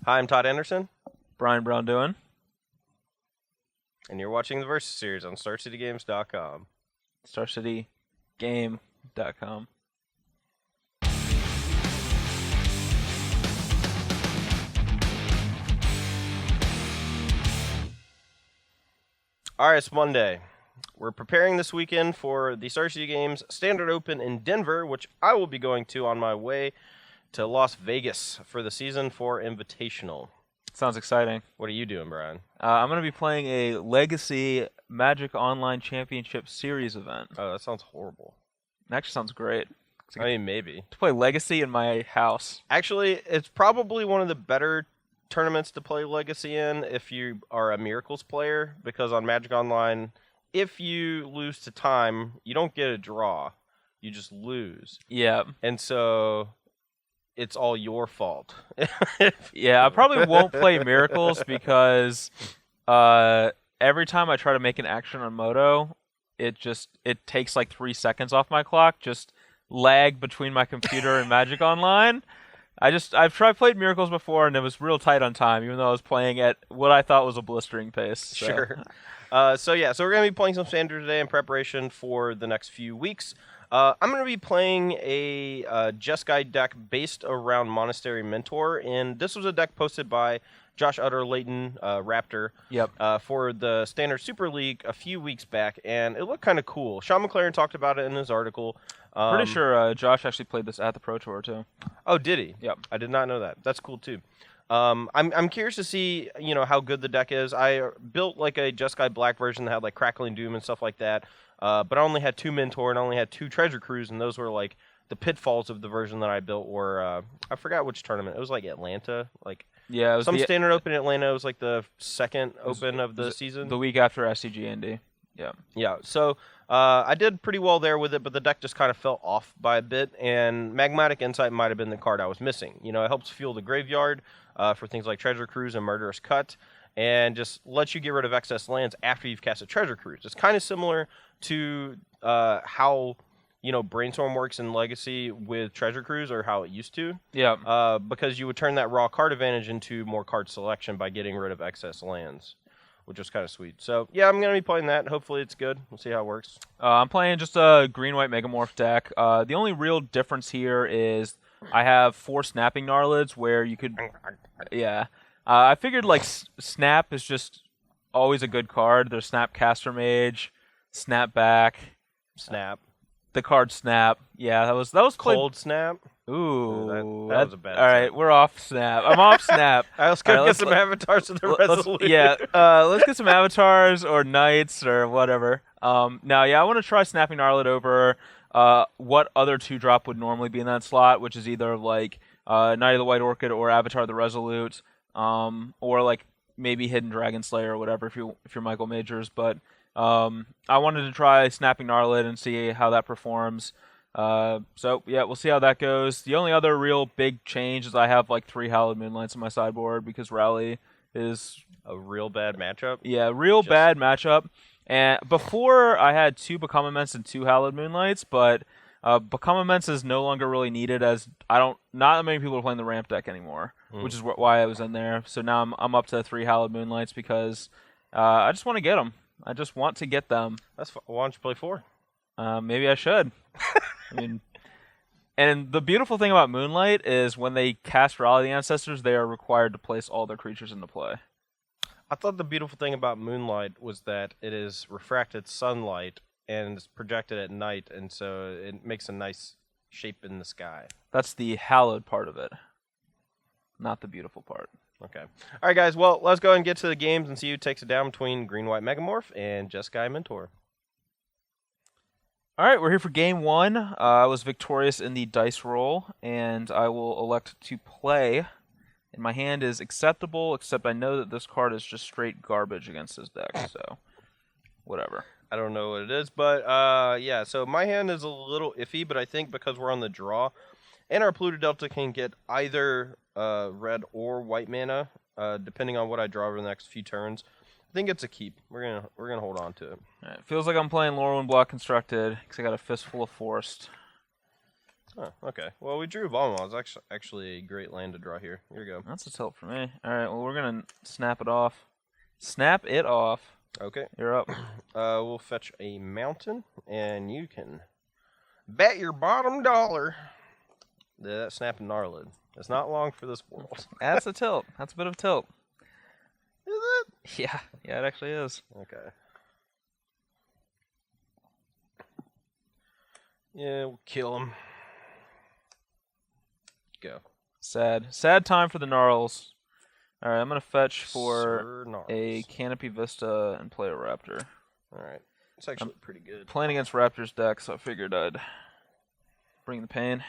Hi, I'm Todd Anderson, Braun-Duin. and you're watching the Versus series on StarCityGames.com. StarCityGame.com. All right, it's Monday. We're preparing this weekend for the Star City Games Standard Open in Denver, which I will be going to on my way to Las Vegas for the Season 4 Invitational. Sounds exciting. What are you doing, Brian? I'm going to be playing a Legacy Magic Online Championship Series event. Oh, that sounds horrible. It actually sounds great. I mean, maybe. To play Legacy in my house. Actually, it's probably one of the better tournaments to play Legacy in if you are a Miracles player, because on Magic Online, if you lose to time, you don't get a draw. You just lose. Yeah. And so it's all your fault. Yeah, I probably won't play Miracles because every time I try to make an action on Moto, it takes like 3 seconds off my clock, just lag between my computer and Magic Online. I've played Miracles before, and it was real tight on time, even though I was playing at what I thought was a blistering pace. So. Sure. So we're going to be playing some Standard today in preparation for the next few weeks. I'm going to be playing a Jeskai deck based around Monastery Mentor, and this was a deck posted by Josh Utter Leighton Raptor for the Standard Super League a few weeks back, and it looked kind of cool. Sean McLaren talked about it in his article. Pretty sure Josh actually played this at the Pro Tour, too. Oh, did he? Yep. I did not know that. That's cool, too. I'm curious to see, how good the deck is. I built like a Jeskai Black version that had like Crackling Doom and stuff like that. But I only had 2 Mentor and I only had 2 Treasure Cruise, and those were like the pitfalls of the version that I built were I forgot which tournament. It was like Atlanta, like yeah, it was some Standard Open in Atlanta. It was like the second Open of the season. The week after SCG Indy. Yeah. Yeah. So I did pretty well there with it, but the deck just kind of fell off by a bit, and Magmatic Insight might have been the card I was missing. It helps fuel the graveyard for things like Treasure Cruise and Murderous Cut, and just lets you get rid of excess lands after you've cast a Treasure Cruise. It's kind of similar to how Brainstorm works in Legacy with Treasure Cruise, or how it used to. Yeah. Because you would turn that raw card advantage into more card selection by getting rid of excess lands, which was kind of sweet. So, yeah, I'm going to be playing that. Hopefully it's good. We'll see how it works. I'm playing just a green-white Megamorph deck. The only real difference here is I have 4 Snapping Gnarlids where you could... Yeah. I figured, like, Snap is just always a good card. There's Snap Caster Mage, Snap Back. Snap. The card Snap. Yeah, that was Cold Snap. Ooh, that was a bad. All right, we're off Snap. I'm off Snap. I was gonna get some avatars to the resolution. Yeah, let's get some avatars or knights or whatever. Now, I want to try snapping Gnarlid over what other 2-drop would normally be in that slot, which is either like Knight of the White Orchid or Avatar the Resolute, or like maybe Hidden Dragon Slayer or whatever if you're Michael Majors. But I wanted to try snapping Gnarlid and see how that performs. So yeah, we'll see how that goes. The only other real big change is I have like 3 Hallowed Moonlights in my sideboard because Rally is a real bad matchup. Yeah, bad matchup. And before I had 2 Become Immense and 2 Hallowed Moonlights, but Become Immense is no longer really needed as not that many people are playing the ramp deck anymore, which is why I was in there. So now I'm up to 3 Hallowed Moonlights because I just want to get them. I just want to get them. That's why don't you play 4? Maybe I should. I mean, and the beautiful thing about Moonlight is when they cast Rally the Ancestors, they are required to place all their creatures into play. I thought the beautiful thing about Moonlight was that it is refracted sunlight and it's projected at night, and so it makes a nice shape in the sky. That's the hallowed part of it, not the beautiful part. Okay. All right, guys. Well, let's go ahead and get to the games and see who takes it down between Green-White Megamorph and Jeskai Mentor. All right, we're here for game 1. I was victorious in the dice roll, and I will elect to play. And my hand is acceptable, except I know that this card is just straight garbage against his deck, so whatever. I don't know what it is, but yeah, so my hand is a little iffy, but I think because we're on the draw, and our Pluto Delta can get either red or white mana, depending on what I draw over the next few turns. I think it's a keep. We're gonna hold on to it. All right, feels like I'm playing Lorwyn Block Constructed because I got a Fistful of Forest. Oh, okay. Well, we drew Volleyball. It's actually a great land to draw here. Here you go. That's a tilt for me. All right. Well, we're gonna snap it off. Snap it off. Okay. You're up. We'll fetch a mountain, and you can bet your bottom dollar that snapping Gnarlid. It's not long for this world. That's a tilt. That's a bit of a tilt. Is it? Yeah. Yeah, it actually is. Okay. Yeah, we'll kill him. Go. Sad. Sad time for the Gnarls. All right. I'm gonna fetch for Sir Gnarls. a Canopy Vista and play a Raptor. All right. It's actually pretty good. Playing against Raptor's deck, so I figured I'd bring the pain.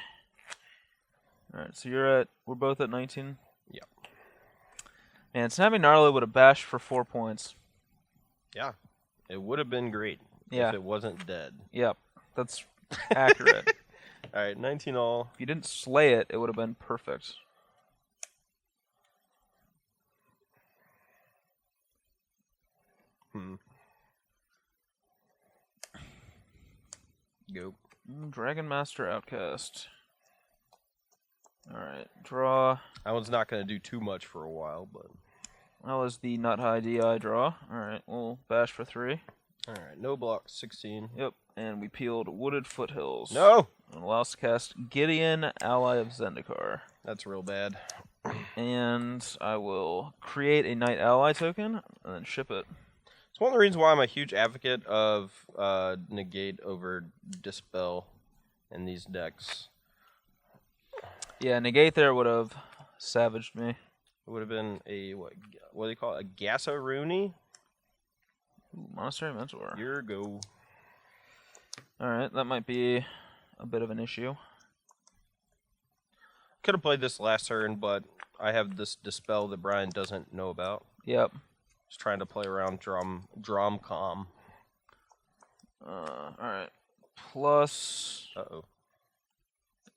All right. So we're both at 19. Yep. Man, snapping Gnarly would have bashed for 4 points. Yeah. It would have been great if it wasn't dead. Yep. That's accurate. All right, 19 all. If you didn't slay it, it would have been perfect. Go. Dragon Master Outcast. Alright, draw. That one's not going to do too much for a while, but... That was the Nut High DI draw. Alright, we'll bash for 3. All right, no blocks, 16. Yep, and we peeled Wooded Foothills. No! And allows to cast Gideon, Ally of Zendikar. That's real bad. And I will create a Knight Ally token and then ship it. It's one of the reasons why I'm a huge advocate of negate over dispel in these decks. Yeah, negate there would have savaged me. It would have been a, what do they call it? A Gasaruni? Ooh, Monastery Mentor. Your go. Alright, that might be a bit of an issue. Could have played this last turn, but I have this dispel that Brian doesn't know about. Yep. Just trying to play around Dromcom. Alright. Plus... Uh-oh.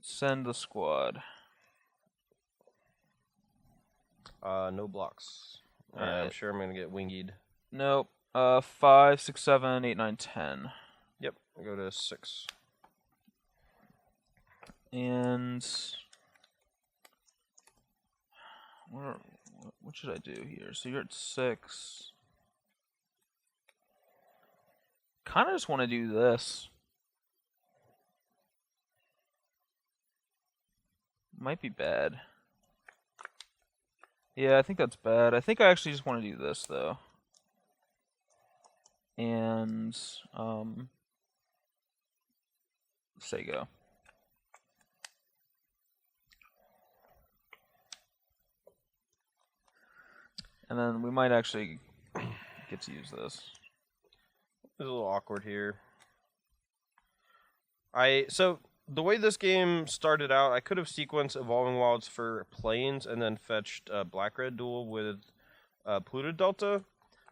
Send the squad. No blocks. I'm sure I'm going to get wingied. Nope. 5, 6, 7, 8, 9, 10. Yep, I'll go to 6. And... What should I do here? So you're at 6. Kind of just want to do this. Might be bad. Yeah, I think that's bad. I think I actually just want to do this, though. And, say go. And then we might actually get to use this. It's a little awkward here. So the way this game started out, I could have sequenced Evolving Wilds for Plains and then fetched Black-Red Duel with Pluto Delta,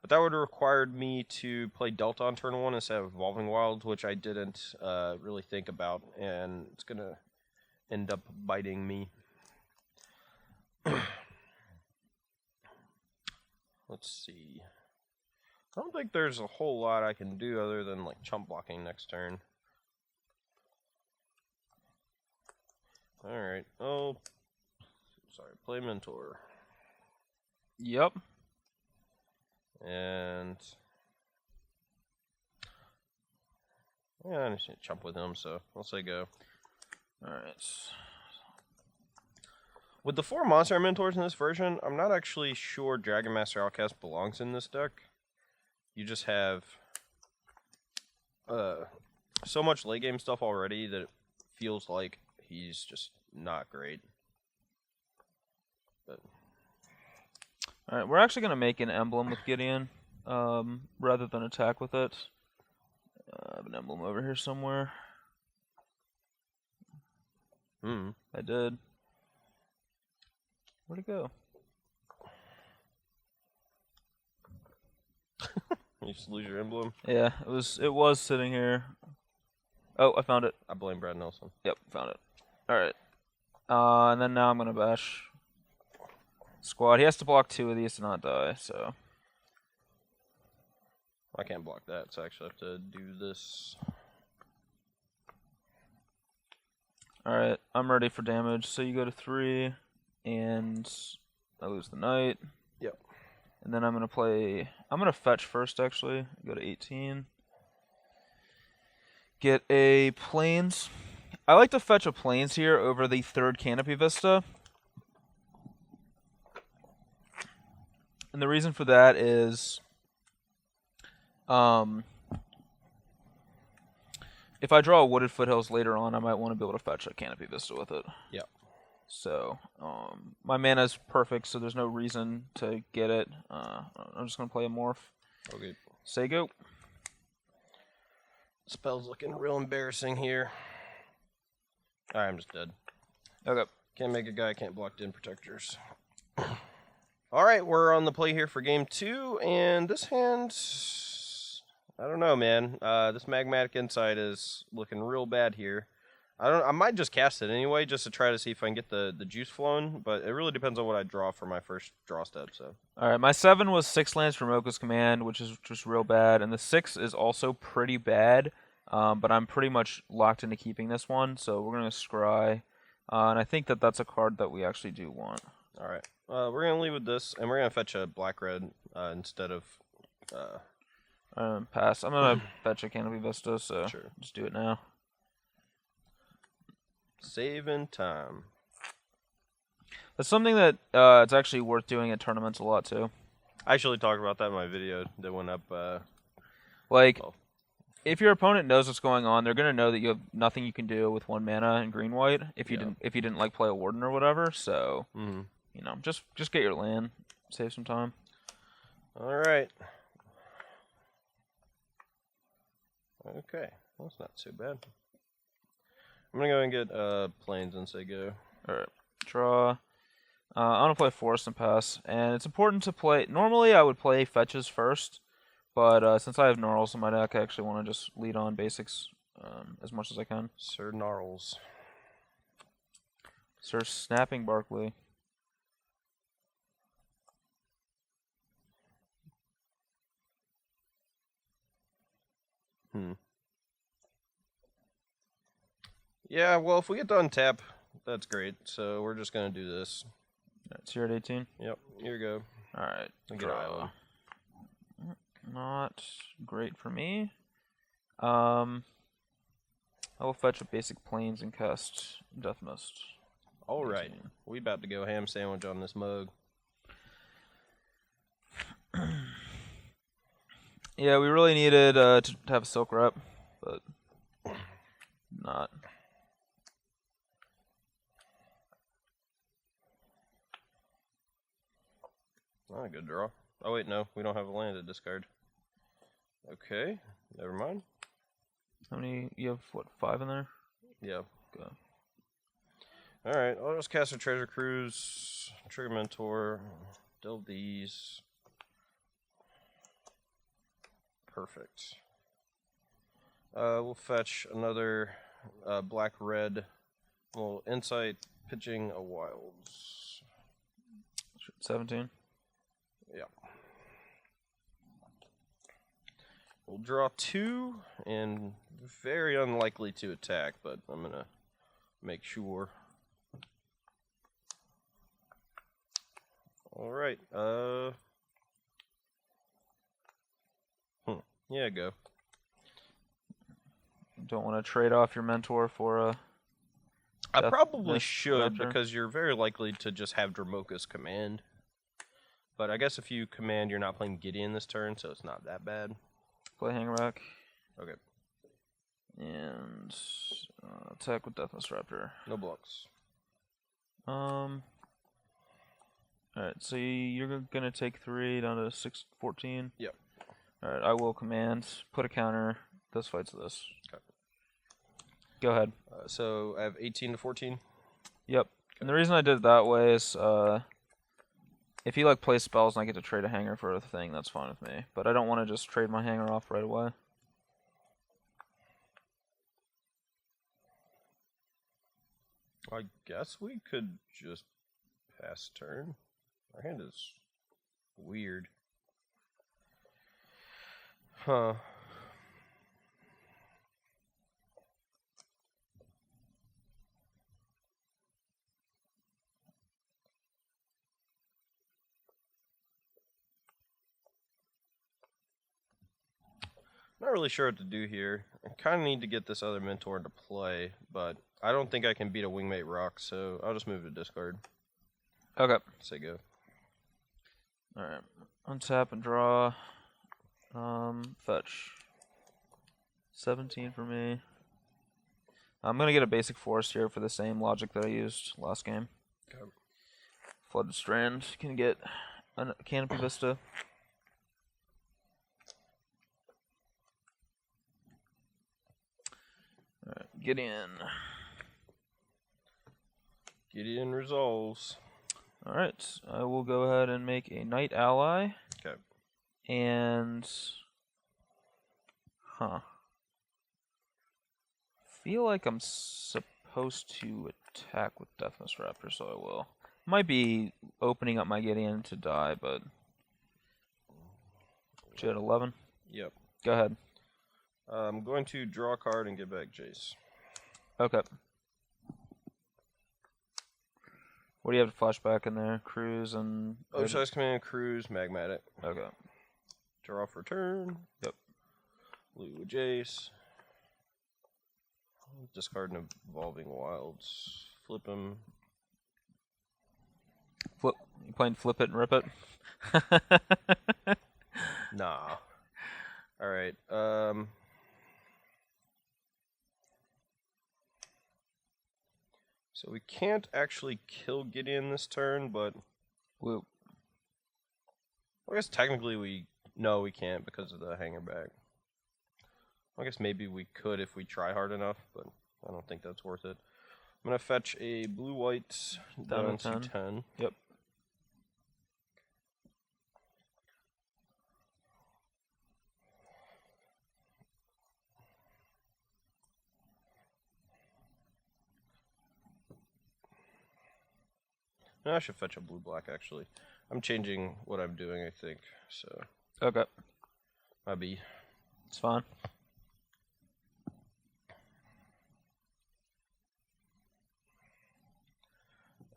but that would have required me to play Delta on turn 1 instead of Evolving Wilds, which I didn't really think about, and it's going to end up biting me. Let's see. I don't think there's a whole lot I can do other than like chump blocking next turn. Alright. Oh, sorry. Play Mentor. Yep. And yeah, I'm just gonna chump with him, so I'll say go. Alright. With the 4 monster mentors in this version, I'm not actually sure Dragon Master Outcast belongs in this deck. You just have so much late game stuff already that it feels like he's just not great. But Alright, we're actually going to make an emblem with Gideon rather than attack with it. I have an emblem over here somewhere. I did. Where'd it go? you just lose your emblem. Yeah, it was sitting here. Oh, I found it. I blame Brad Nelson. Yep, found it. Alright. And then now I'm going to bash squad. He has to block 2 of these to not die, so. I can't block that, so I actually have to do this. Alright, I'm ready for damage. So you go to 3, and I lose the knight. Yep. And then I'm gonna fetch first, actually. Go to 18. Get a plains. I like to fetch a plains here over the 3rd Canopy Vista. And the reason for that is, if I draw a Wooded Foothills later on, I might want to be able to fetch a Canopy Vista with it. Yep. So, my mana is perfect, so there's no reason to get it. I'm just going to play a Morph. Okay. Say go. Spell's looking real embarrassing here. Alright, I'm just dead. Okay. Can't make a guy, can't block in protectors. Alright, we're on the play here for game 2, and this hand, I don't know, man. This Magmatic Insight is looking real bad here. I might just cast it anyway, just to try to see if I can get the juice flowing, but it really depends on what I draw for my first draw step. So. Alright, my 7 was 6 lands for Mocha's Command, which is just real bad, and the 6 is also pretty bad, but I'm pretty much locked into keeping this one, so we're going to scry, and I think that that's a card that we actually do want. Alright, we're going to leave with this, and we're going to fetch a black-red instead of... Pass. I'm going to fetch a Canopy Vista, so sure. Just do it now. Saving time. That's something that it's actually worth doing at tournaments a lot too. I actually talked about that in my video that went up. If your opponent knows what's going on, they're gonna know that you have nothing you can do with 1 mana and green white if you didn't like play a Warden or whatever. So just get your land, save some time. All right. Okay, well, that's not too bad. I'm going to go and get plains and say go. Alright, draw. I'm going to play forest and pass. And it's important to play... Normally I would play fetches first, but since I have Gnarls in my deck, I actually want to just lead on basics as much as I can. Sir Gnarls. Sir Snapping Barkley. Yeah, well, if we get to untap, that's great. So we're just going to do this. So you're at 18? Yep, here we go. Alright, draw. Not great for me. I will fetch a basic plains and cast Death Mist. Alright, we about to go ham sandwich on this mug. Yeah, we really needed to have a Silk Rep, but not. Not a good draw. Oh wait, no, we don't have a land to discard. Okay, never mind. How many? You have what? 5 in there? Yeah. Go. All right, I'll just cast a Treasure Cruise, Trigger Mentor, delve these. Perfect. We'll fetch another black-red. Well, Insight, pitching a Wilds. 17. Yeah. We'll draw 2, and very unlikely to attack, but I'm going to make sure. Alright, yeah, go. Don't want to trade off your mentor for a... I probably should, because you're very likely to just have Dramoka's command. But I guess if you command, you're not playing Gideon this turn, so it's not that bad. Play Hangrack. Okay. And attack with Deathless Raptor. No blocks. Alright, so you're gonna take 3 down to 6, 14. Yep. Alright, I will command, put a counter, this fights this. Okay. Go ahead. So I have 18 to 14? Yep. Okay. And the reason I did it that way is, if he plays spells and I get to trade a hanger for a thing, that's fine with me. But I don't want to just trade my hanger off right away. I guess we could just pass turn. Our hand is weird. Huh. Not really sure what to do here. I kind of need to get this other mentor into play, but I don't think I can beat a Wingmate Rock, so I'll just move to discard. Okay. Say go. Alright. Untap and draw. Fetch. 17 for me. I'm going to get a basic forest here for the same logic that I used last game. Okay. Flooded Strand can get a Canopy Vista. Alright, Gideon. Gideon resolves. Alright, I will go ahead and make a Knight ally. Okay. And... feel like I'm supposed to attack with Deathless Raptor, so I will. Might be opening up my Gideon to die, but... You at 11? Yep. Go ahead. I'm going to draw a card and get back Jace. Okay. What do you have to flashback in there? Cruise and... Oversize Command, Cruise, Magmatic. Okay. Draw for turn. Yep. Blue with Jace. Discard an Evolving Wilds. Flip him. Flip. You playing Flip It and Rip It? Nah. Alright. So we can't actually kill Gideon this turn, but... Whoop. I guess technically we... No, we can't because of the hanger back. I guess maybe we could if we try hard enough, but I don't think that's worth it. I'm going to fetch a blue-white down to 10. Yep. No, I should fetch a blue-black, actually. I'm changing what I'm doing, I think, so... Okay. Might be... It's fine.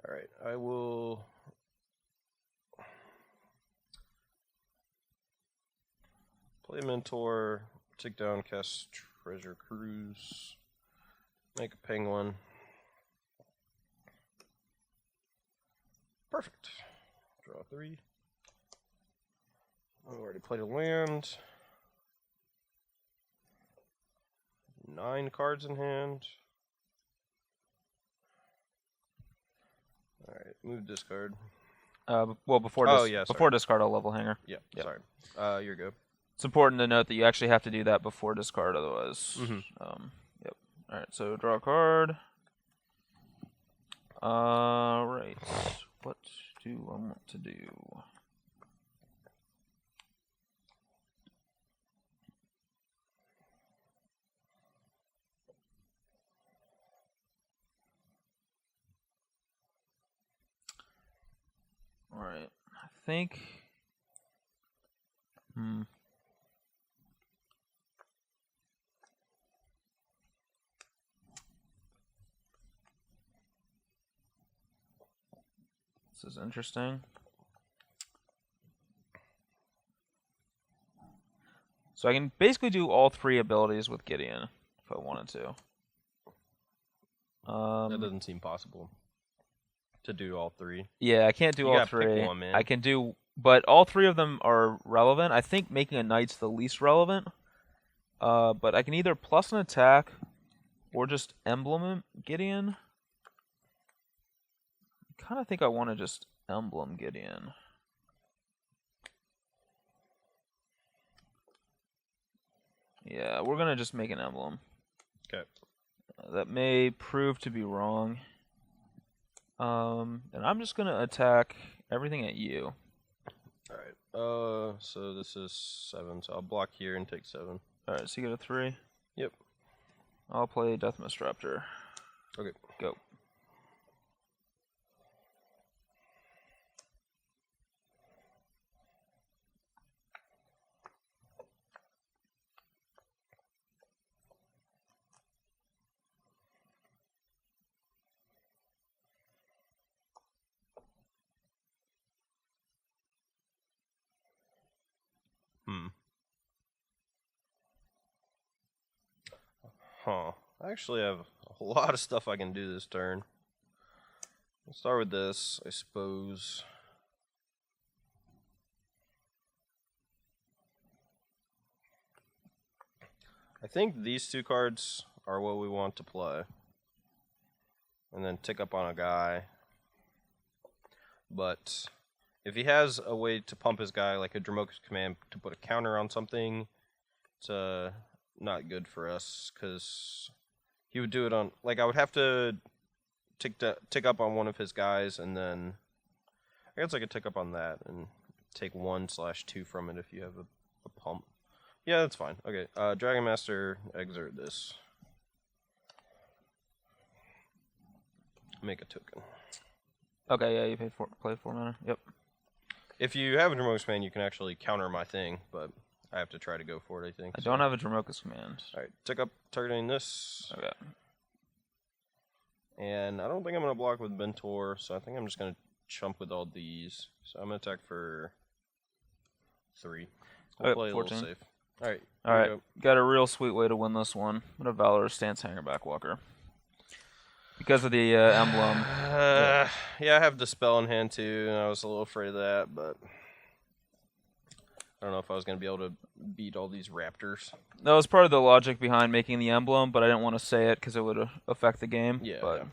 Alright, I will... play Mentor, take down, cast Treasure Cruise, make a Penguin. Perfect. Draw 3. I already played a land. 9 cards in hand. Alright, move discard. Well, before before discard, I'll level hanger. Yeah, Yep. sorry. You're good. It's important to note that you actually have to do that before discard, otherwise. Mhm. Yep. All right. So draw a card. Right. What do I want to do? All right. I think. This is interesting. So I can basically do all 3 abilities with Gideon if I wanted to. That doesn't seem possible to do all 3. Yeah, I can't do You all gotta 3. pick one, man. I can do, but all 3 of them are relevant. I think making a knight's the least relevant. But I can either plus an attack or just emblem Gideon. I kind of think I want to just emblem Gideon. Yeah, we're gonna just make an emblem. Okay. That may prove to be wrong. And I'm just gonna attack everything at you. Alright. So this is 7, so I'll block here and take 7. Alright, so you get a 3. Yep. I'll play Deathmist Raptor. Okay. Go. Huh. I actually have a lot of stuff I can do this turn. Let's start with this, I suppose. I think these 2 cards are what we want to play. And then tick up on a guy. But if he has a way to pump his guy, like a Dramoka's Command, to put a counter on something, it's not good for us, because he would do it on... Like, I would have to tick up on one of his guys, and then... I guess I could tick up on that and take 1/2 from it if you have a pump. Yeah, that's fine. Okay, Dragon Master, exert this. Make a token. Okay, yeah, you play 4 mana. Yep. If you have a Dramoka's Command, you can actually counter my thing, but I have to try to go for it, I think. I don't have a Dramoka's Command. Alright, tick up, targeting this. Okay. And I don't think I'm going to block with Bentor, so I think I'm just going to chump with all these. So I'm going to attack for 3. We'll play 14. a little safe. Alright. Alright, got a real sweet way to win this one. I'm going to Valorous Stance Hangerback Walker. Because of the emblem. Yeah, I have Dispel in hand too, and I was a little afraid of that, but I don't know if I was going to be able to beat all these raptors. That was part of the logic behind making the emblem, but I didn't want to say it because it would affect the game. Yeah. But...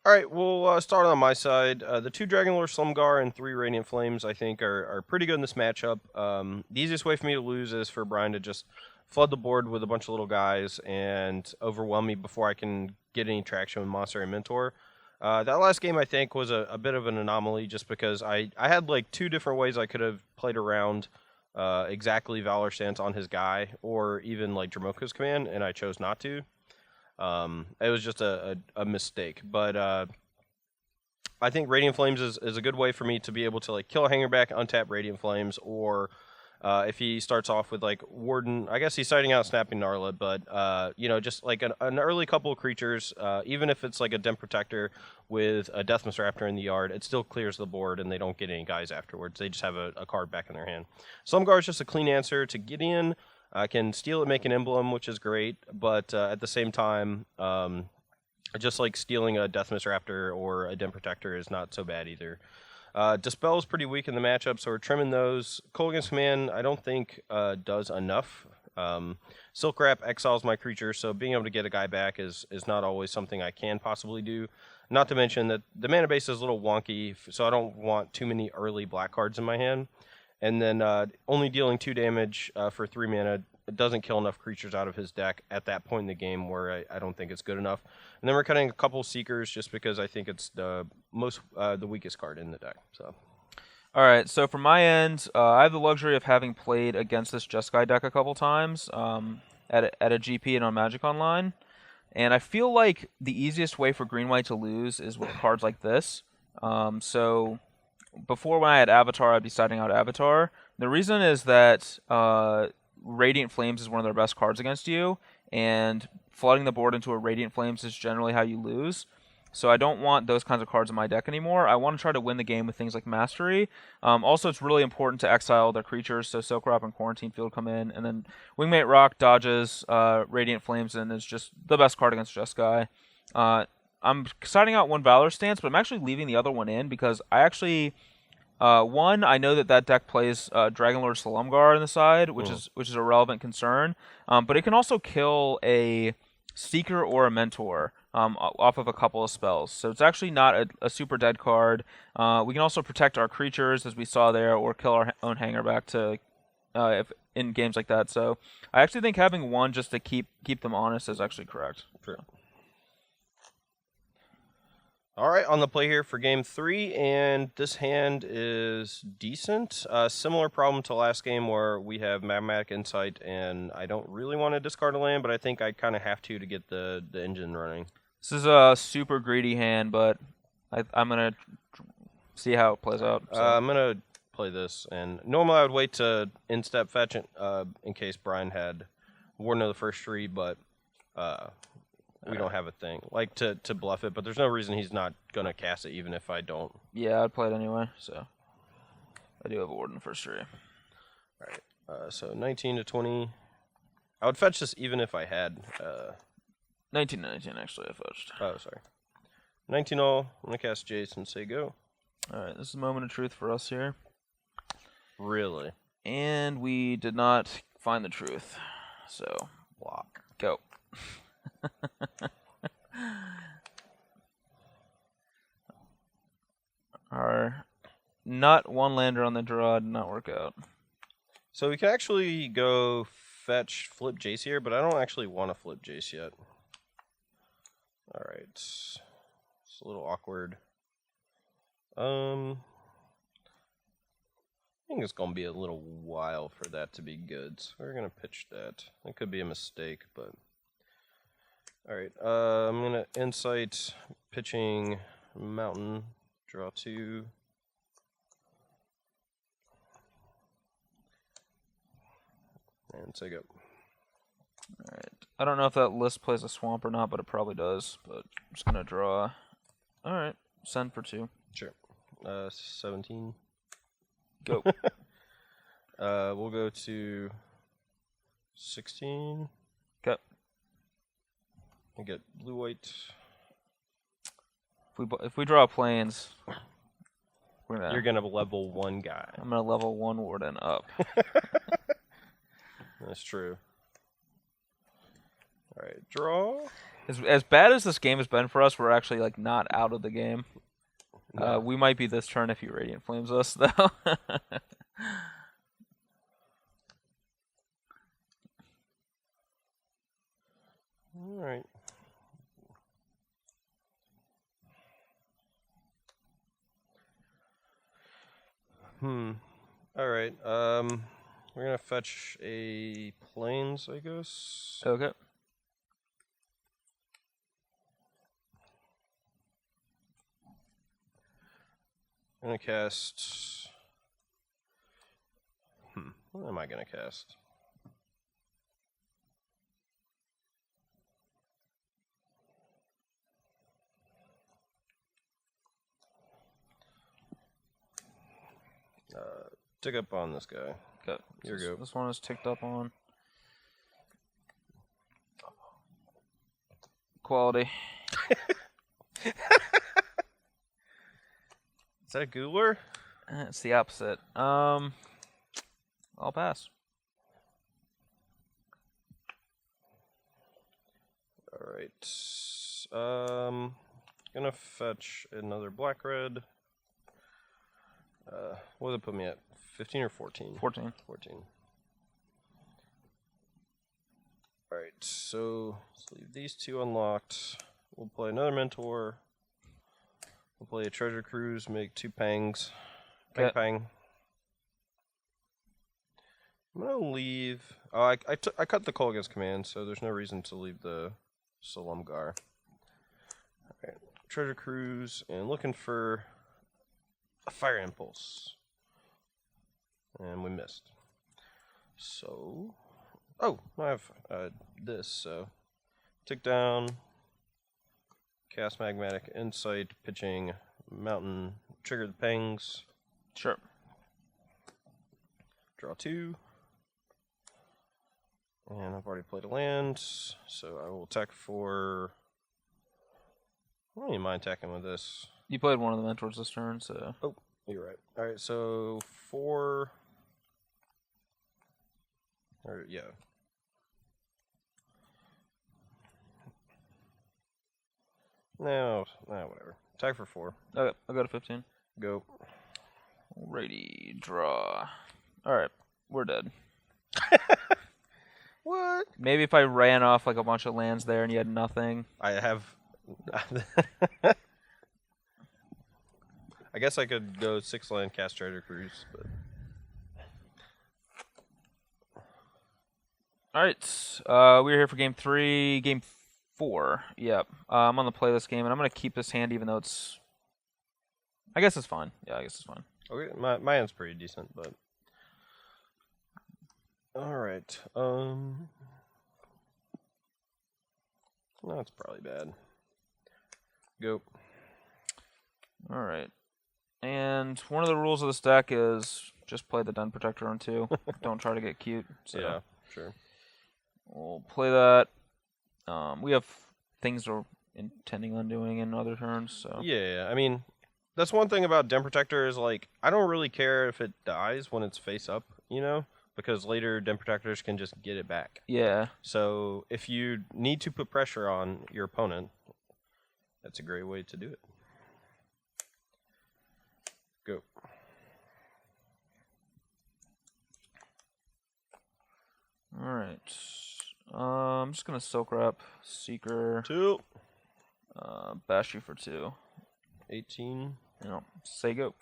Alright, we'll start on my side. The 2 Dragonlord Slumgar and 3 Radiant Flames, I think, are pretty good in this matchup. The easiest way for me to lose is for Brian to just flood the board with a bunch of little guys and overwhelm me before I can get any traction with Monster and Mentor. That last game, I think, was a bit of an anomaly just because I had like 2 different ways I could have played around exactly Valor Stance on his guy, or even like Dramoka's Command, and I chose not to. It was just a mistake, but I think Radiant Flames is a good way for me to be able to like kill a Hangerback, untap Radiant Flames, or if he starts off with like Warden, I guess he's sighting out Snapping Gnarlid, but you know, just like an early couple of creatures, even if it's like a Den Protector with a Deathmist Raptor in the yard, it still clears the board and they don't get any guys afterwards. They just have a card back in their hand. Slumgar is just a clean answer to Gideon. I can steal it, make an emblem, which is great, but at the same time, just like stealing a Deathmist Raptor or a Den Protector is not so bad either. Dispel is pretty weak in the matchup, so we're trimming those. Kolaghan's Command, I don't think does enough. Silk Wrap exiles my creature, so being able to get a guy back is not always something I can possibly do. Not to mention that the mana base is a little wonky, so I don't want too many early black cards in my hand. And then only dealing 2 damage for 3 mana doesn't kill enough creatures out of his deck at that point in the game where I don't think it's good enough. And then we're cutting a couple Seekers just because I think it's the weakest card in the deck. So, all right, so from my end, I have the luxury of having played against this Jeskai deck a couple times at a GP and on Magic Online. And I feel like the easiest way for Green-White to lose is with cards like this. So before, when I had Avatar, I'd be siding out Avatar. The reason is that Radiant Flames is one of their best cards against you, and flooding the board into a Radiant Flames is generally how you lose. So I don't want those kinds of cards in my deck anymore. I want to try to win the game with things like Mastery. Also, it's really important to exile their creatures, so Silk Wrap and Quarantine Field come in, and then Wingmate Rock dodges Radiant Flames and is just the best card against Jeskai. I'm siding out one Valor Stance, but I'm actually leaving the other one in because I actually... one, I know that deck plays Dragonlord Slumgar on the side, which is a relevant concern. But it can also kill a Seeker or a Mentor off of a couple of spells. So it's actually not a super dead card. We can also protect our creatures, as we saw there, or kill our own Hangerback to if in games like that. So I actually think having one just to keep them honest is actually correct. True. All right, on the play here for game 3, and this hand is decent. Similar problem to last game where we have Magmatic Insight, and I don't really want to discard a land, but I think I kind of have to get the engine running. This is a super greedy hand, but I'm going to see how it plays out. So. I'm going to play this, and normally I would wait to in-step fetch it in case Brian had Warden of the First Tree, but... we don't have a thing. Like, to bluff it, but there's no reason he's not going to cast it, even if I don't. Yeah, I'd play it anyway, so. I do have a Warden First Tree. Alright, so 19 to 20. I would fetch this even if I had. 1919, actually, I fetched. Oh, sorry. 19 all. I'm gonna cast Jace and say go. All right, this is a moment of truth for us here. Really? And we did not find the truth. So, Block. go. Our not one lander on the draw did not work out. So we can actually go fetch flip Jace here, but I don't actually want to flip Jace yet. Alright. It's a little awkward. I think it's going to be a little while for that to be good, so we're going to pitch that. It could be a mistake, but... Alright, I'm going to insight pitching Mountain, draw 2. And say go. Alright. I don't know if that list plays a swamp or not, but it probably does. But I'm just going to draw. Alright, send for 2. Sure. 17. Go. We'll go to 16. Okay. I get blue white. If we draw planes, You're gonna level 1 guy. I'm gonna level 1 Warden up. That's true. All right, draw. As bad as this game has been for us, we're actually like not out of the game. No. We might be this turn if he Radiant Flames us, though. All right. All right. We're gonna fetch a plains, I guess. Okay. I'm gonna cast. What am I gonna cast? Tick up on this guy. Okay. Here you go. This one is ticked up on. Quality. Is that a Ghouler? It's the opposite. I'll pass. All right. Gonna fetch another black red. What does it put me at? 15 or 14? 14. 14. All right. So let's leave these two unlocked. We'll play another mentor. We'll play a treasure cruise. Make 2 pangs. Pang Okay. pang. I'm gonna leave. Oh, I cut the Kolaghan's command, so there's no reason to leave the Salumgar. Alright, treasure cruise and looking for a fire impulse, and we missed. So, oh, I have this. So, tick down, cast magmatic insight, pitching mountain, trigger the pangs. Sure. Draw 2. And I've already played a land, so I will attack for... I don't even mind attacking with this. You played one of the mentors this turn, so... Oh, you're right. Alright, so 4... Or, yeah. No, whatever. Attack for 4. Okay, I'll go to 15. Go. Alrighty, draw. Alright, we're dead. What? Maybe if I ran off like a bunch of lands there and you had nothing. I have... I guess I could go 6 land, cast Treasure Cruise, but... Alright, we're here for game 3, game 4. Yep. I'm on the play this game, and I'm going to keep this hand even though it's... I guess it's fine. Yeah, I guess it's fine. Okay, my hand's pretty decent, but... Alright, no, it's probably bad. Go. Alright. And one of the rules of this deck is just play the Den Protector on 2. Don't try to get cute. So. Yeah, sure. We'll play that. We have things we're intending on doing in other turns, so. Yeah, I mean, that's one thing about Den Protector is, like, I don't really care if it dies when it's face up, you know? Because later Den Protectors can just get it back. Yeah. So if you need to put pressure on your opponent, that's a great way to do it. Go. Alright. I'm just gonna Silk Wrap, Seeker, 2. bash you for 2. 18. You know, say go.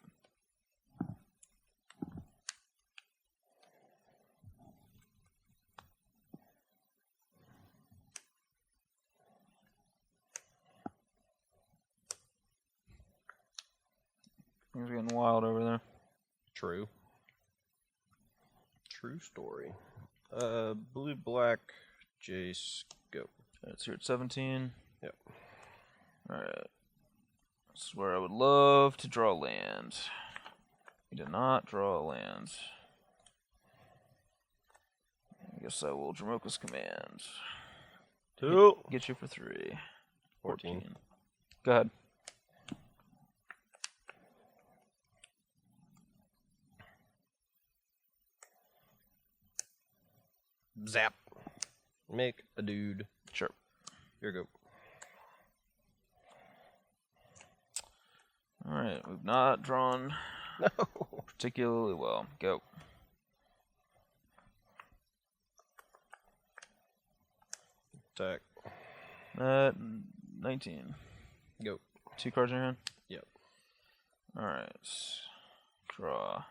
Things are getting wild over there. True. True story. Blue, black, Jace, go. Alright, so you're at 17. Yep. Alright. This is where I would love to draw land. We did not draw a land. I guess I will Dromoka's Command. 2. Get you for 3. 14. Go ahead. Zap. Make a dude. Sure. Here you go. Alright, we've not drawn No. particularly well. Go. Attack. 19. Go. 2 cards in your hand? Yep. Alright. Draw.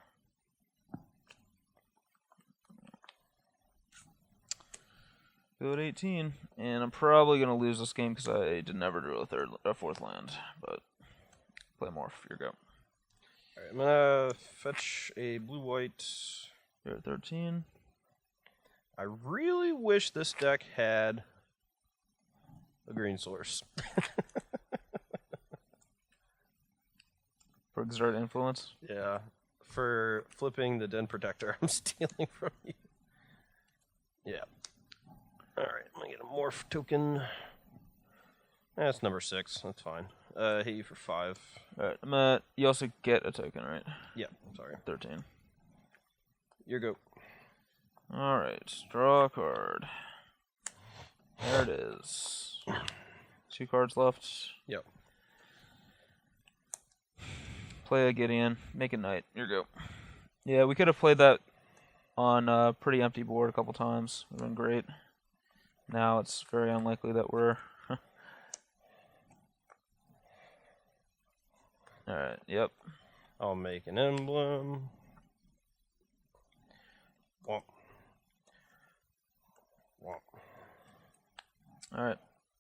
Go at 18. And I'm probably going to lose this game because I did never draw a fourth land. But play Morph. Your go. Alright, I'm gonna fetch a blue-white. You're at 13. I really wish this deck had a green source. For Exert Influence? Yeah. For flipping the Den Protector I'm stealing from you. Yeah. Alright, I'm gonna get a morph token. That's number 6. That's fine. Hit you for 5. Alright, you also get a token, right? Yeah, sorry. 13. Your go. Alright, draw a card. There it is. 2 cards left. Yep. Play a Gideon. Make a knight. Your go. Yeah, we could have played that on a pretty empty board a couple times. It would have been great. Now it's very unlikely that we're... Alright, yep. I'll make an emblem. Womp. Womp. Alright,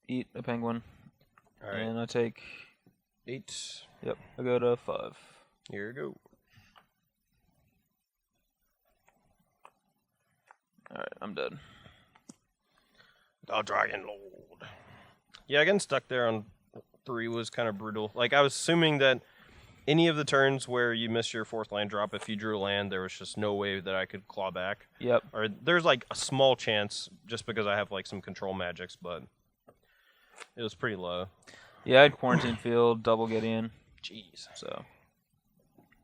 eat a penguin. Alright. And I take... 8. Yep, I go to 5. Here you go. Alright, I'm dead. The Dragon Lord. Yeah, getting stuck there on 3 was kind of brutal. Like, I was assuming that any of the turns where you miss your 4th land drop, if you drew a land, there was just no way that I could claw back. Yep. Or there's, like, a small chance just because I have, like, some control magics, but it was pretty low. Yeah, I had Quarantine Field, double Gideon. Jeez. So,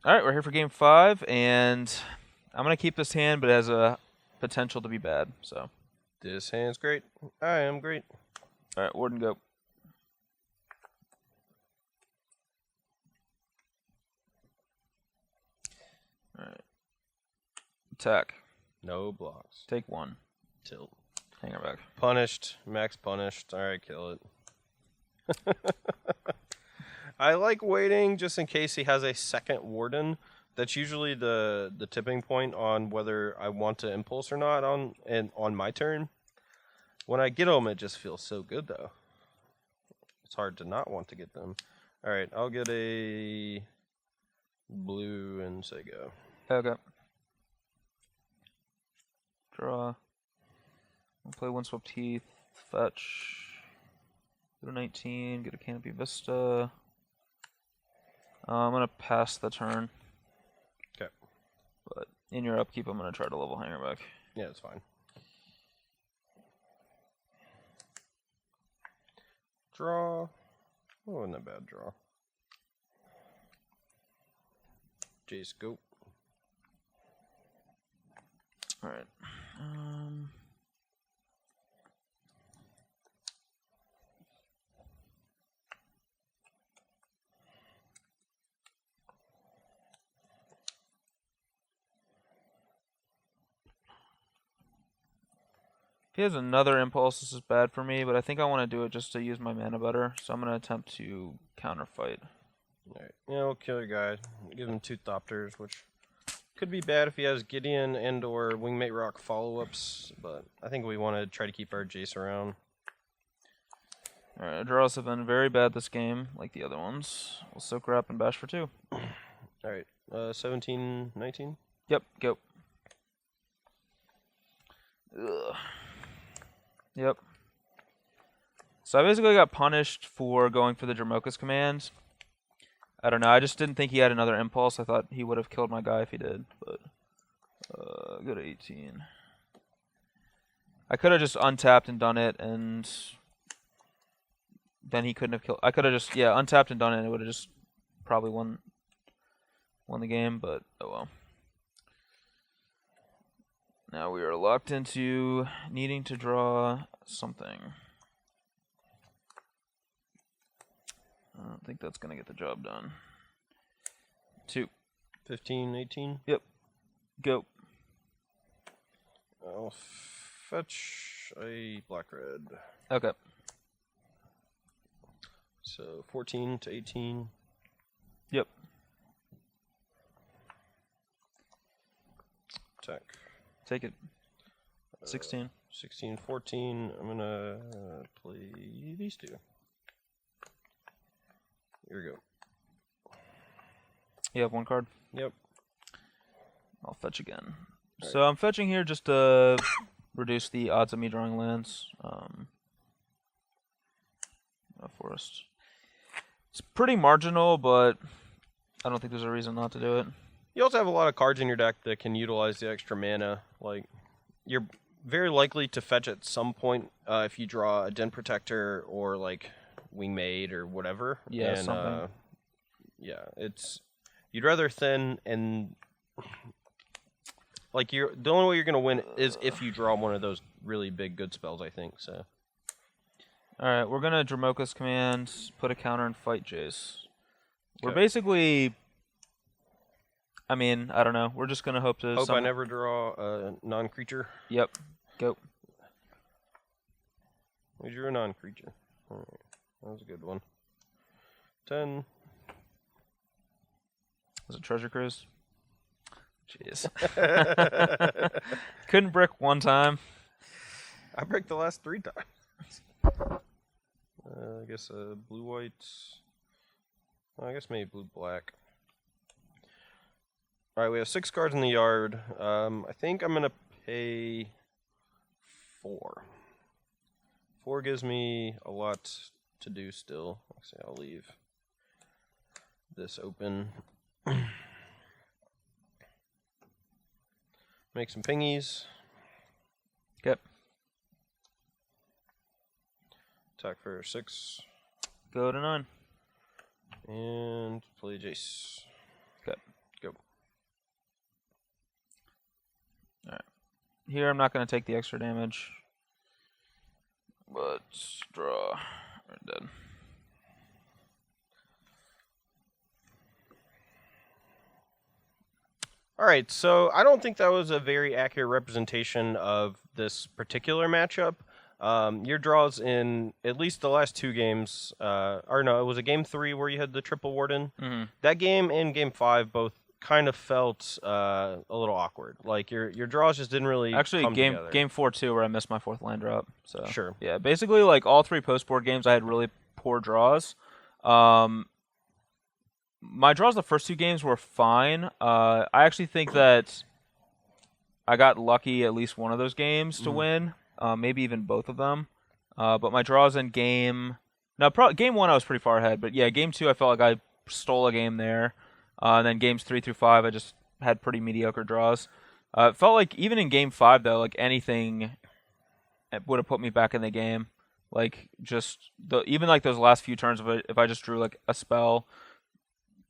alright, we're here for game 5, and I'm going to keep this hand, but it has a potential to be bad, so. This hand's great. I am great. Alright, Warden, go. Alright. Attack. No blocks. Take 1. Tilt. Hang her back. Punished. Max punished. Alright, kill it. I like waiting just in case he has a second Warden. That's usually the tipping point on whether I want to impulse or not on my turn. When I get them, it just feels so good, though. It's hard to not want to get them. Alright, I'll get a blue and say go. Okay. Draw. I'll play Windswept Heath. Fetch. Go to 19. Get a Canopy Vista. I'm going to pass the turn. Okay. But in your upkeep, I'm going to try to level Hangerback. Yeah, it's fine. Draw. Oh, wasn't a bad draw. Jace, go. All right. If he has another impulse, this is bad for me, but I think I want to do it just to use my mana better, so I'm going to attempt to counterfight. Alright, yeah, we'll kill your guy. Give him 2 Thopters, which could be bad if he has Gideon and or Wingmate Rock follow-ups, but I think we want to try to keep our Jace around. Alright, draws have been very bad this game, like the other ones. We'll soak her up and bash for 2. Alright, 17, 19? Yep, go. Ugh. Yep. So I basically got punished for going for the Dramoka's command. I don't know, I just didn't think he had another impulse. I thought he would have killed my guy if he did, but go to 18. I could have just untapped and done it, and then he couldn't have killed. I could have just untapped and done it, and it would have just probably won the game, but oh well. Now we are locked into needing to draw something. I don't think that's going to get the job done. 2. 15, 18? Yep. Go. I'll fetch a black-red. Okay. So 14 to 18. Yep. Attack. Take it. 16. 16, 14. I'm going to play these 2. Here we go. You have 1 card? Yep. I'll fetch again. All So I'm fetching here just to reduce the odds of me drawing lands. A forest. It's pretty marginal, but I don't think there's a reason not to do it. You also have a lot of cards in your deck that can utilize the extra mana. Like, you're very likely to fetch at some point if you draw a Den Protector or, like, Wingmate or whatever. Yeah, and, something. Yeah, it's... You'd rather thin and... Like, the only way you're going to win is if you draw one of those really big good spells, I think, so... Alright, we're going to Dramoka's command, put a counter, and fight Jace. We're Okay. basically... I mean, I don't know. We're just going to hope to... Hope I never draw a non-creature. Yep. Go. We drew a non-creature. Alright, that was a good one. 10. Was it Treasure Cruise? Jeez. Couldn't brick one time. I break the last 3 times. I guess blue-white. I guess maybe blue-black. Alright, we have 6 cards in the yard. I think I'm going to pay 4. 4 gives me a lot to do still. Actually, I'll leave this open. Make some pingies. Yep. Attack for 6. Go to 9. And play Jace. Okay. Go. Alright. Here I'm not going to take the extra damage. But draw. We're dead. Alright, so I don't think that was a very accurate representation of this particular matchup. Your draws in at least the last 2 games, or no, it was a game 3 where you had the triple warden. Mm-hmm. That game and game 5 both kind of felt a little awkward. Like your draws just didn't really Actually, come together. game 4 too, where I missed my 4th land drop. So Sure. yeah, basically like all 3 post board games, I had really poor draws. My draws the first 2 games were fine. I actually think that I got lucky at least one of those games to win. Maybe even both of them. But my draws in game 1 I was pretty far ahead. But yeah, game 2 I felt like I stole a game there. And then games 3 through 5 I just had pretty mediocre draws. It felt like even in game 5 though, like anything would have put me back in the game. Like just even like those last few turns of it, if I just drew like a spell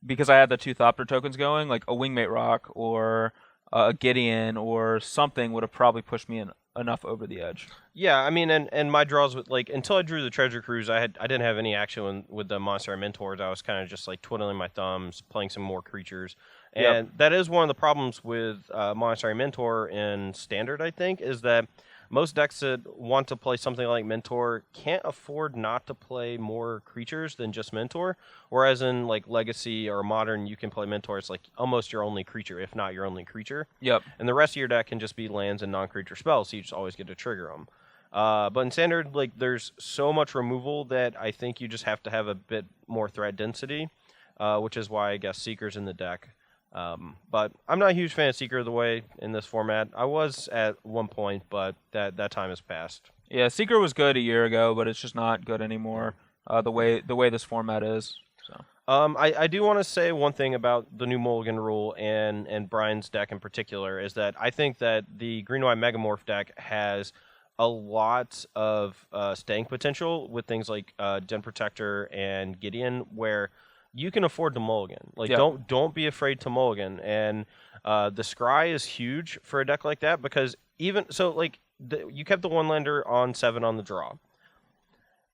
because I had the 2 Thopter tokens going, like a Wingmate Rock or a Gideon or something would have probably pushed me enough over the edge. Yeah, I mean, and my draws with like until I drew the Treasure Cruise, I didn't have any action with the Monster Mentors. I was kind of just like twiddling my thumbs, playing some more creatures, and that is one of the problems with Monster Mentor in Standard. I think is that most decks that want to play something like Mentor can't afford not to play more creatures than just Mentor. Whereas in like Legacy or Modern, you can play Mentor. It's like almost your only creature, if not your only creature. Yep. And the rest of your deck can just be lands and non-creature spells, so you just always get to trigger them. But in Standard, like there's so much removal that I think you just have to have a bit more threat density, which is why I guess Seeker's in the deck. But I'm not a huge fan of Seeker of the Way in this format. I was at one point, but that time has passed. Yeah, Seeker was good a year ago, but it's just not good anymore. The way this format is. So. I do want to say one thing about the new Mulligan rule and Brian's deck in particular is that I think that the Green-White Megamorph deck has a lot of staying potential with things like Den Protector and Gideon, where you can afford to mulligan. Like, don't be afraid to mulligan. And the Scry is huge for a deck like that because even so, like you kept the one lander on 7 on the draw.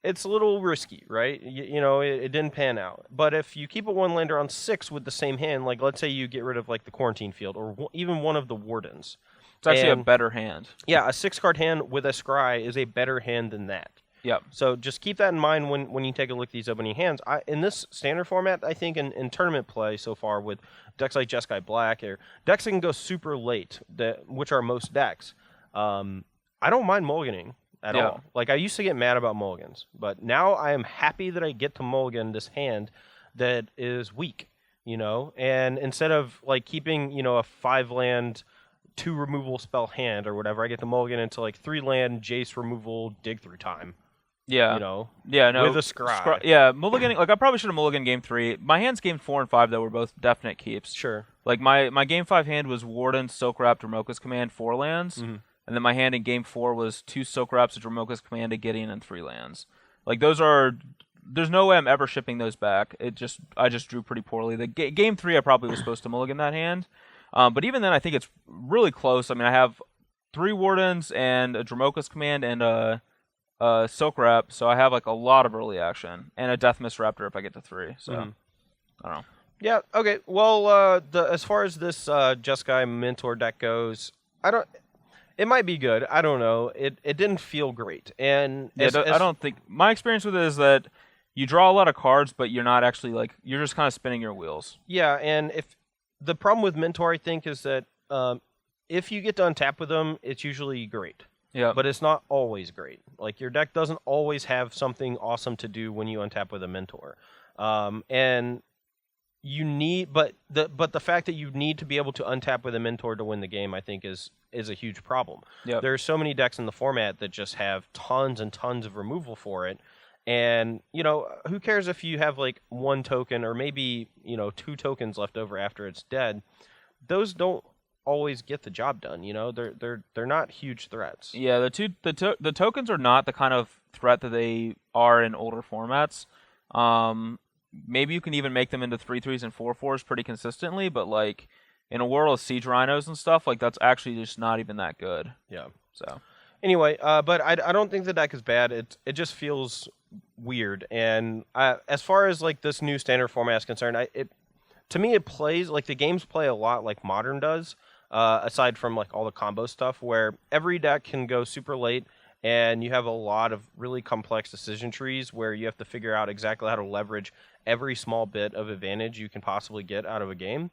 It's a little risky, right? You know, it didn't pan out. But if you keep a one lander on 6 with the same hand, like let's say you get rid of like the Quarantine Field or even one of the Wardens, it's actually a better hand. Yeah, a 6-card hand with a Scry is a better hand than that. Yep. So just keep that in mind when you take a look at these opening hands. In this Standard format, I think in tournament play so far with decks like Jeskai Black or decks that can go super late, which are most decks, I don't mind mulliganing at all. Like I used to get mad about mulligans, but now I am happy that I get to mulligan this hand that is weak, you know? And instead of like keeping, you know, a 5-land 2 removal spell hand or whatever, I get to mulligan into like 3-land Jace removal dig through time. Yeah. You know? Yeah, no. With a Scry. Yeah, mulliganing. Like, I probably should have mulliganed game 3. My hands game 4 and 5, though, were both definite keeps. Sure. Like, my game 5 hand was Warden, Silk Wrap, Dromoka's Command, 4 lands. Mm-hmm. And then my hand in game 4 was 2 Silk Wraps, a Dromoka's Command, a Gideon, and 3 lands. Like, those are... There's no way I'm ever shipping those back. I just drew pretty poorly. The game 3, I probably was supposed to mulligan that hand. But even then, I think it's really close. I mean, I have 3 Wardens and a Dromoka's Command and a Silk Wrap, so I have like a lot of early action, and a Death Mist Raptor if I get to 3. So I don't know. Yeah. Okay. Well, as far as this Jeskai Mentor deck goes, it might be good. I don't know. It didn't feel great, and I don't think my experience with it is that you draw a lot of cards, but you're not actually like you're just kind of spinning your wheels. Yeah, and if the problem with Mentor, I think, is that if you get to untap with them, it's usually great. Yeah. But it's not always great. Like, your deck doesn't always have something awesome to do when you untap with a Mentor. And you need... But the fact that you need to be able to untap with a Mentor to win the game, I think, is a huge problem. Yep. There are so many decks in the format that just have tons and tons of removal for it. And, you know, who cares if you have, like, 1 token or maybe, you know, 2 tokens left over after it's dead? Those don't always get the job done, you know. They're not huge threats. Yeah, the tokens are not the kind of threat that they are in older formats. Maybe you can even make them into 3/3s and 4/4s pretty consistently, but like in a world of siege rhinos and stuff, like that's actually just not even that good. Yeah. So anyway, but I don't think the deck is bad. It just feels weird. And as far as like this new Standard format is concerned, to me it plays like the games play a lot like Modern does. Aside from like all the combo stuff where every deck can go super late and you have a lot of really complex decision trees where you have to figure out exactly how to leverage every small bit of advantage you can possibly get out of a game.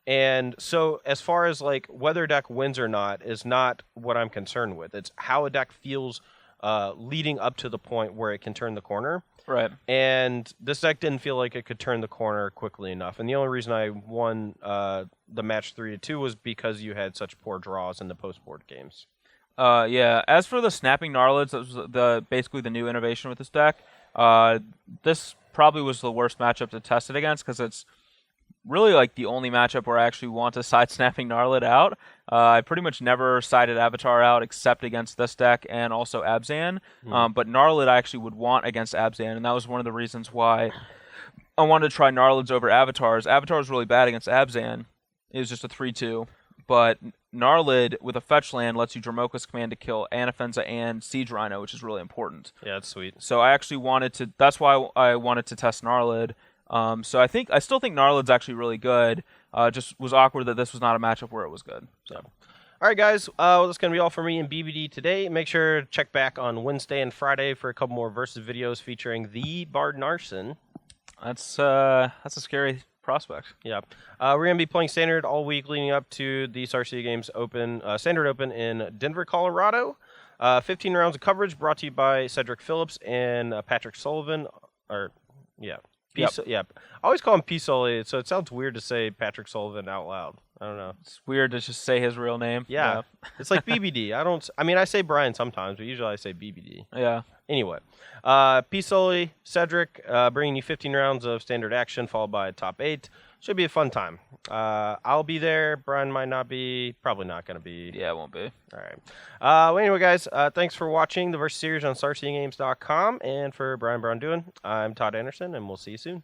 And so as far as like whether a deck wins or not is not what I'm concerned with. It's how a deck feels leading up to the point where it can turn the corner. Right. And this deck didn't feel like it could turn the corner quickly enough. And the only reason I won the match 3-2 was because you had such poor draws in the post-board games. Yeah. As for the Snapping Gnarlids, that was basically the new innovation with this deck. This probably was the worst matchup to test it against because it's really like the only matchup where I actually want to side snapping Narlet out. I pretty much never sided Avatar out except against this deck and also Abzan. But Narlet I actually would want against Abzan, and that was one of the reasons why I wanted to try Narlets over Avatars. Avatar is really bad against Abzan. It was just a 3-2. But Narlid with a fetch land lets you Dromoka's Command to kill Anafenza and Siege Rhino, which is really important. Yeah, that's sweet. So I actually wanted to. That's why I wanted to test Narlid. So I still think Narlid's actually really good. Just was awkward that this was not a matchup where it was good. So. All right, guys. Well, that's going to be all for me in BBD today. Make sure to check back on Wednesday and Friday for a couple more versus videos featuring the Bard Narson. That's a scary prospect. Yeah. We're going to be playing Standard all week leading up to the Star City Games Open, Standard Open in Denver, Colorado. 15 rounds of coverage brought to you by Cedric Phillips and Patrick Sullivan. I always call him P. Sully, so it sounds weird to say Patrick Sullivan out loud. I don't know. It's weird to just say his real name. Yeah. It's like BBD. I say Brian sometimes, but usually I say BBD. Yeah. Anyway, P. Sully, Cedric, bringing you 15 rounds of standard action, followed by a top 8. Should be a fun time. I'll be there. Brian might not be. Probably not going to be. Yeah, it won't be. All right. Well, anyway, guys, thanks for watching the Versus Series on StarCityGames.com. And for Brian Braun-Duin, I'm Todd Anderson, and we'll see you soon.